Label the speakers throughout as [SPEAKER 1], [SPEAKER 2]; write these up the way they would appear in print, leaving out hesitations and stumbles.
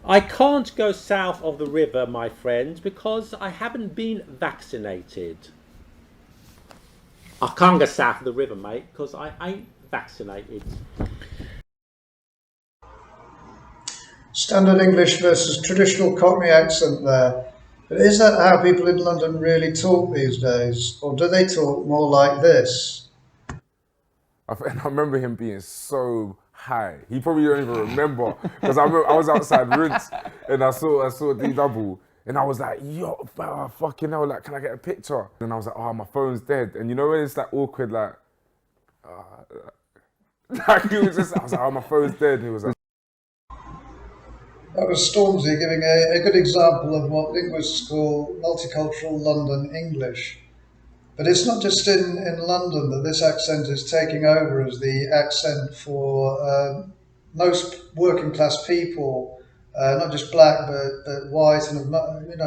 [SPEAKER 1] I can't go south of the river, my friends, because I haven't been vaccinated. I can't go south of the river, mate, because I ain't vaccinated.
[SPEAKER 2] Standard English versus traditional Cockney accent there. But is that how people in London really talk these days? Or do they talk more like this?
[SPEAKER 3] And I remember him being so high. He probably don't even remember because I was outside Rinse and I saw D double and I was like, yo, fucking hell, like, can I get a picture? And I was like, oh, my phone's dead. And you know when it's like awkward, like, like he was just, I was like, oh, my phone's dead. And he was like,
[SPEAKER 2] That was Stormzy giving a good example of what linguists call multicultural London English. But it's not just in London that this accent is taking over as the accent for most working class people, not just black but white and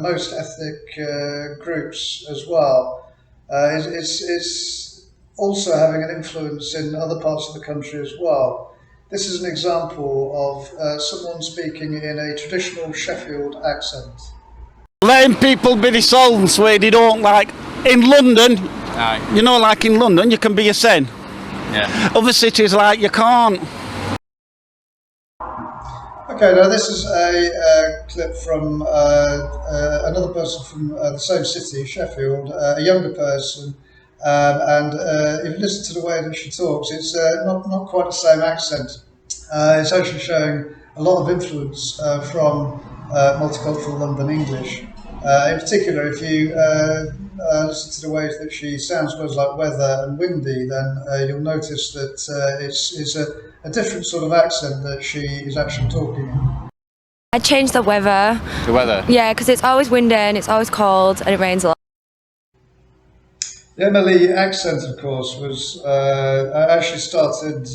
[SPEAKER 2] most ethnic groups as well. It's also having an influence in other parts of the country as well. This is an example of someone speaking in a traditional Sheffield accent.
[SPEAKER 4] Letting people be themselves where they don't like. In London, aye. You know, like in London, you can be a sen. Yeah. Other cities, like, you can't.
[SPEAKER 2] Okay, now this is a clip from another person from the same city, Sheffield, a younger person, and if you listen to the way that she talks, it's not quite the same accent. It's actually showing a lot of influence from multicultural London English. In particular, if you listen to the ways that she sounds words like weather and windy, then you'll notice that it's a different sort of accent that she is actually talking in.
[SPEAKER 5] I changed the weather.
[SPEAKER 6] The weather?
[SPEAKER 5] Yeah, because it's always windy and it's always cold and it rains a lot.
[SPEAKER 2] The Emily accent, of course, was actually started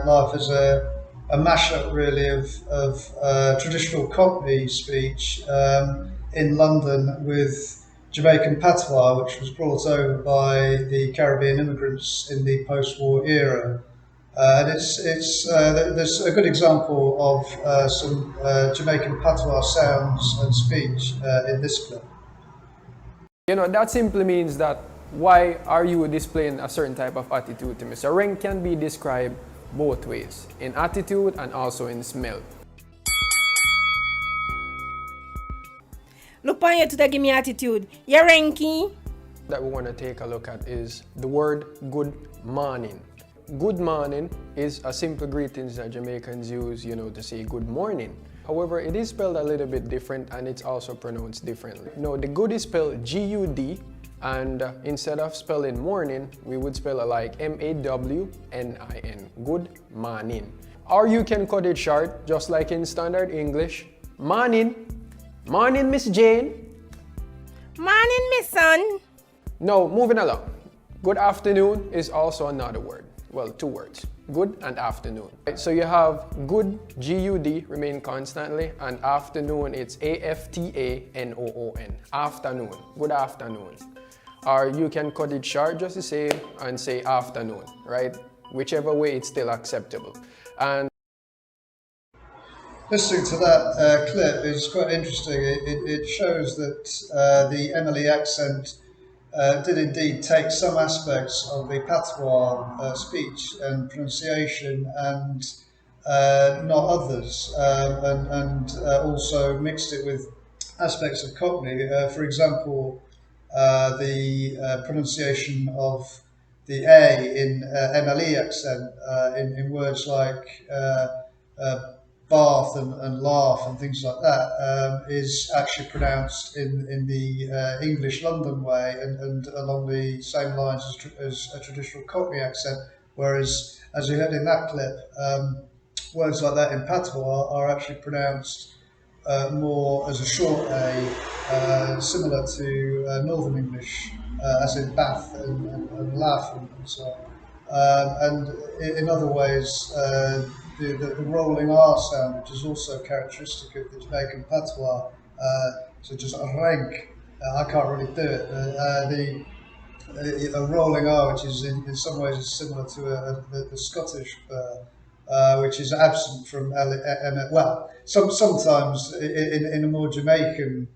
[SPEAKER 2] life as a mashup, really, of traditional Cockney speech in London with Jamaican patois, which was brought over by the Caribbean immigrants in the post-war era. And there's a good example of some Jamaican patois sounds and speech in this clip.
[SPEAKER 7] You know, that simply means that why are you displaying a certain type of attitude to me? So rank can be described both ways, in attitude and also in smell.
[SPEAKER 8] Look on you to give me attitude. You're ranky.
[SPEAKER 7] That we want to take a look at is the word good morning. Good morning is a simple greeting that Jamaicans use, you know, to say good morning. However, it is spelled a little bit different and it's also pronounced differently. No, the good is spelled G-U-D, and instead of spelling morning, we would spell it like M-A-W-N-I-N, good morning. Or you can cut it short, just like in standard English. Morning. Morning, Miss Jane.
[SPEAKER 8] Morning, Miss Son.
[SPEAKER 7] No, moving along. Good afternoon is also another word. Well, two words, good and afternoon. So you have good, G-U-D, remain constantly, and afternoon, it's A-F-T-A-N-O-O-N, afternoon, good afternoon. Or you can cut it short just the same and say afternoon, right? Whichever way, it's still acceptable. And
[SPEAKER 2] listening to that clip is quite interesting. It shows that the Emily accent did indeed take some aspects of the patois speech and pronunciation and not others, and also mixed it with aspects of Cockney. For example, the pronunciation of the A in Emily accent in words like bath and laugh and things like that is actually pronounced in the English London way and along the same lines as a traditional Cockney accent, whereas, as you heard in that clip, words like that in patois are actually pronounced more as a short A, similar to Northern English, as in bath and laugh and so on. And in other ways, the rolling R sound, which is also characteristic of the Jamaican patois, so just a rank, I can't really do it. A rolling R, which is in some ways is similar to the Scottish which is absent from sometimes in a more Jamaican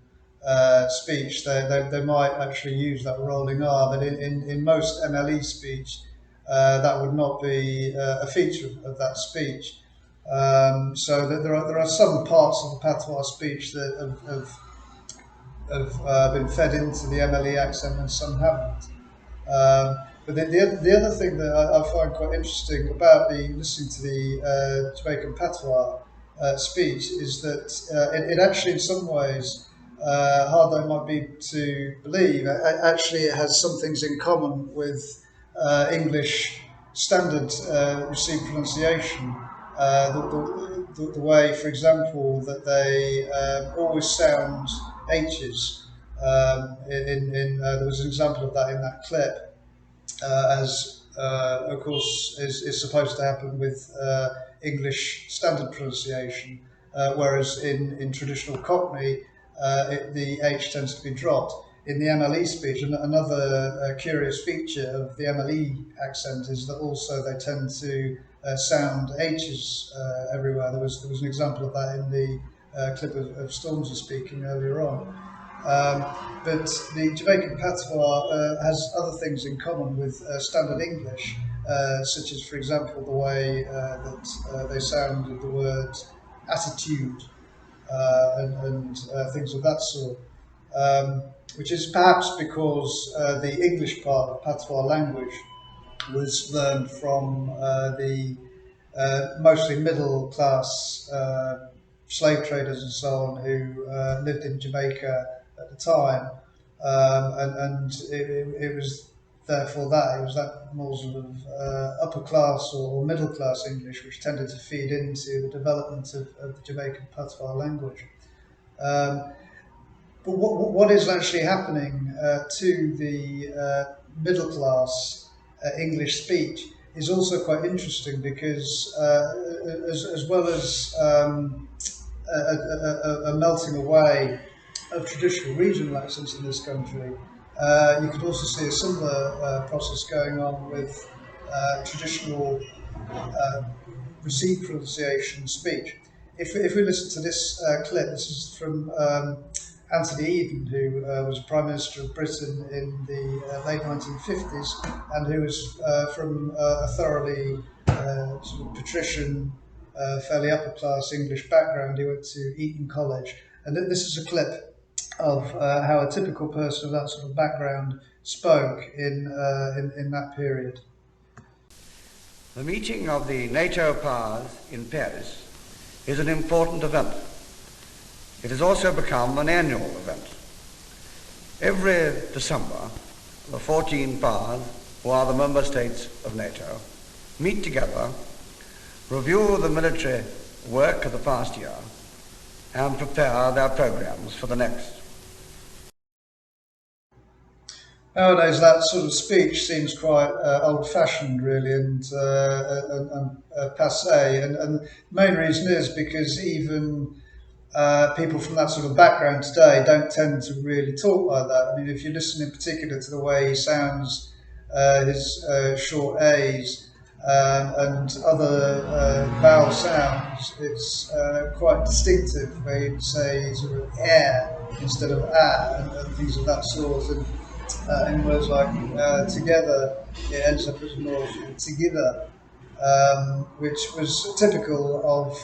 [SPEAKER 2] speech they might actually use that rolling R, but in most MLE speech that would not be a feature of that speech. So that there are some parts of the patois speech that have been fed into the MLE accent and some haven't. But the other thing that I find quite interesting about listening to the Jamaican patois speech is that it actually, in some ways, hard though it might be to believe, actually it has some things in common with English standard received pronunciation. The way, for example, that they always sound H's. There was an example of that in that clip. As of course is supposed to happen with English standard pronunciation, whereas in traditional Cockney the H tends to be dropped. In the MLE speech, another curious feature of the MLE accent is that also they tend to sound H's everywhere. There was an example of that in the clip of Stormzy speaking earlier on. But the Jamaican patois has other things in common with standard English, such as, for example, the way that they sound the word attitude and things of that sort, which is perhaps because the English part of patois language was learned from the mostly middle class slave traders and so on who lived in Jamaica at the time, and it was therefore that it was that more sort of upper class or middle class English which tended to feed into the development of the Jamaican patois language. But what is actually happening to the middle class English speech is also quite interesting, because as well as a melting away of traditional regional accents in this country, you could also see a similar process going on with traditional received pronunciation speech. If we listen to this clip, this is from Anthony Eden, who was Prime Minister of Britain in the late 1950s, and who was from a thoroughly sort of patrician, fairly upper class English background. He went to Eton College, and this is a clip of how a typical person of that sort of background spoke in that period.
[SPEAKER 6] The meeting of the NATO powers in Paris is an important event. It has also become an annual event. Every December, the 14 powers, who are the member states of NATO, meet together, review the military work of the past year, and prepare their programs for the next.
[SPEAKER 2] Nowadays, that sort of speech seems quite old-fashioned, really, and passé. And the main reason is because even people from that sort of background today don't tend to really talk like that. I mean, if you listen in particular to the way he sounds, his short A's and other vowel sounds, it's quite distinctive, where you'd say sort of air instead of and things of that sort. And in words like together, it ends up as more together, which was typical of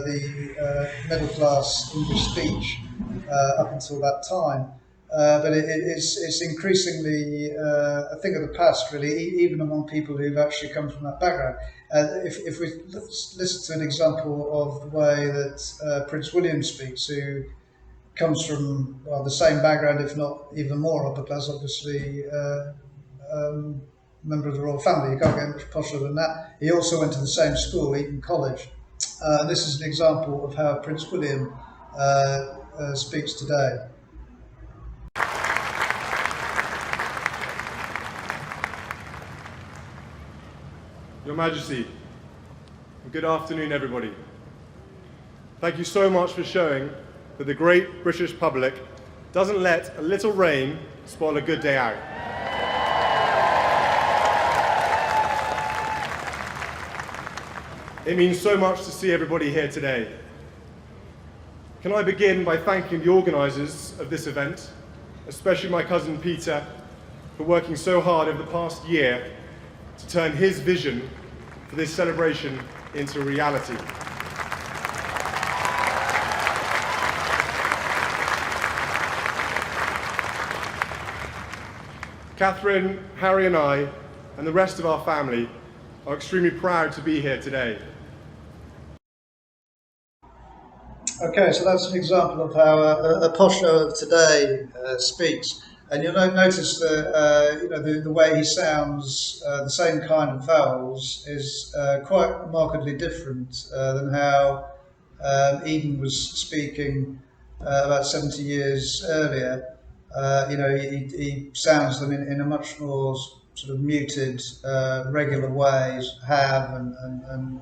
[SPEAKER 2] the middle class English speech up until that time. But it's increasingly a thing of the past, really, even among people who've actually come from that background. If we listen to an example of the way that Prince William speaks, who comes from the same background, if not even more upper class, obviously, member of the royal family. You can't get much posher than that. He also went to the same school, Eton College. This is an example of how Prince William speaks today.
[SPEAKER 9] Your Majesty, good afternoon, everybody. Thank you so much for showing that the great British public doesn't let a little rain spoil a good day out. It means so much to see everybody here today. Can I begin by thanking the organisers of this event, especially my cousin Peter, for working so hard over the past year to turn his vision for this celebration into reality. Catherine, Harry and I, and the rest of our family are extremely proud to be here today.
[SPEAKER 2] Okay, so that's an example of how a posho of today speaks, and you'll notice that the way he sounds, the same kind of vowels, is quite markedly different than how Eden was speaking about 70 years earlier. He sounds them in a much more sort of muted, regular ways, have and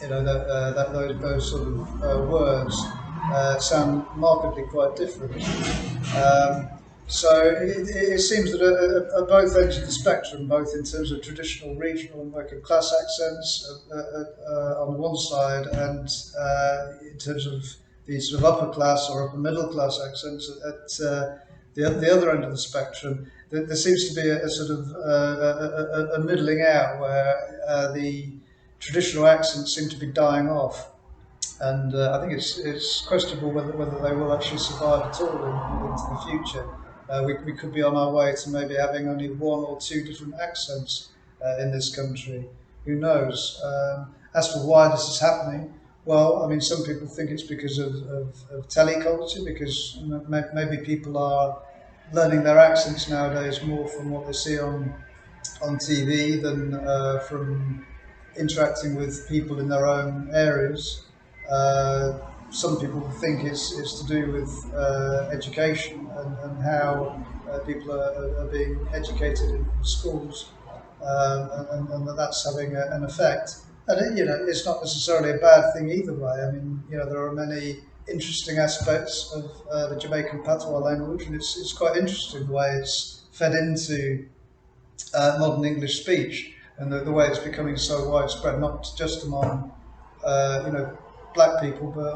[SPEAKER 2] those sort of words sound markedly quite different. So it seems that at both ends of the spectrum, both in terms of traditional, regional and working class accents on the one side, and in terms of the sort of upper class or upper middle class accents at the other end of the spectrum, there seems to be a sort of a middling out where the traditional accents seem to be dying off, and I think it's questionable whether they will actually survive at all into the future. We could be on our way to maybe having only one or two different accents in this country. Who knows? As for why this is happening, well, I mean, some people think it's because of teleculture, because maybe people are learning their accents nowadays more from what they see on TV than from interacting with people in their own areas. Some people think it's to do with education and how people are being educated in schools, and that's having an effect. And it's not necessarily a bad thing either way. I mean, there are many interesting aspects of the Jamaican patois language, and it's quite interesting the way it's fed into modern English speech, and the way it's becoming so widespread, not just among black people, but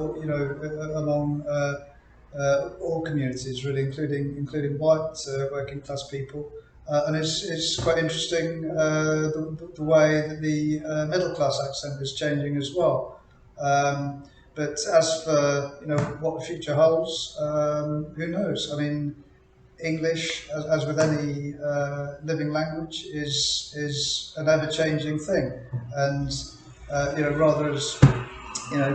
[SPEAKER 2] among all communities, really, including white working class people. And it's quite interesting the way that the middle class accent is changing as well. But as for what the future holds, who knows? I mean, English, as with any living language, is an ever-changing thing, and rather as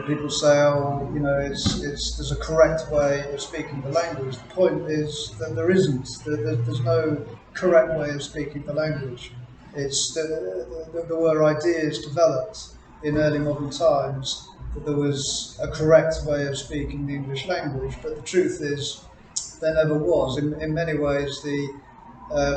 [SPEAKER 2] people say, oh, there's a correct way of speaking the language. The point is that there isn't. There's no correct way of speaking the language. It's there were ideas developed in early modern times that there was a correct way of speaking the English language, but the truth is there never was. In many ways, the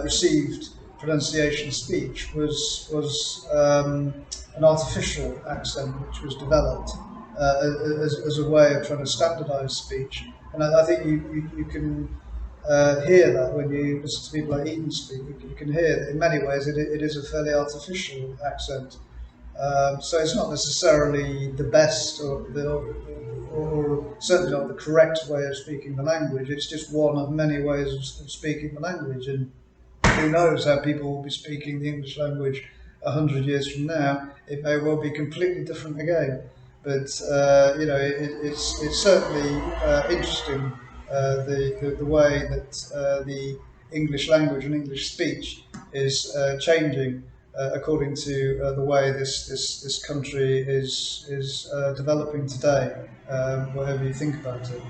[SPEAKER 2] received pronunciation speech was an artificial accent which was developed as a way of trying to standardise speech. And I think you can hear that when you listen to people like Eden speak. You can hear that in many ways it is a fairly artificial accent. So it's not necessarily the best or certainly not the correct way of speaking the language. It's just one of many ways of speaking the language, and who knows how people will be speaking the English language 100 years from now. It may well be completely different again, but it's certainly interesting the way that the English language and English speech is changing according to the way this country is developing today, whatever you think about it.